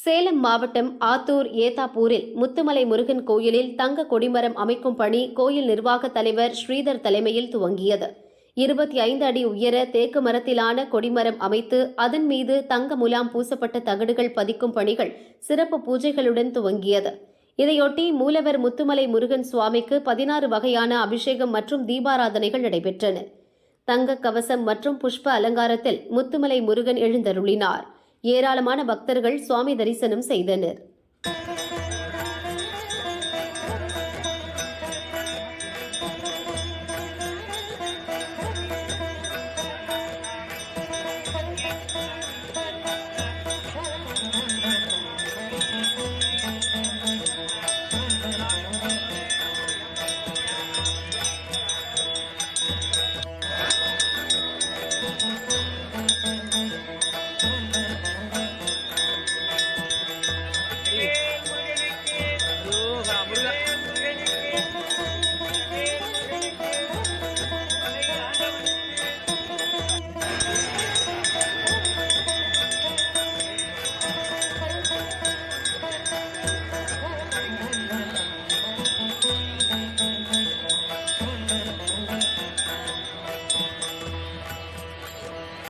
சேலம் மாவட்டம் ஆத்தூர் ஏத்தாப்பூரில் முத்துமலை முருகன் கோயிலில் தங்க கொடிமரம் அமைக்கும் பணி கோயில் நிர்வாக தலைவர் ஸ்ரீதர் தலைமையில் துவங்கியது. 25 அடி உயர தேக்கு மரத்திலான கொடிமரம் அமைத்து அதன் மீது தங்க முலாம் பூசப்பட்ட தகடுகள் பதிக்கும் பணிகள் சிறப்பு பூஜைகளுடன் துவங்கியது. இதையொட்டி மூலவர் முத்துமலை முருகன் சுவாமிக்கு 16 வகையான அபிஷேகம் மற்றும் தீபாராதனைகள் நடைபெற்றன. தங்க கவசம் மற்றும் புஷ்ப அலங்காரத்தில் முத்துமலை முருகன் எழுந்தருளினார். ஏராளமான பக்தர்கள் சுவாமி தரிசனம் செய்தனர்.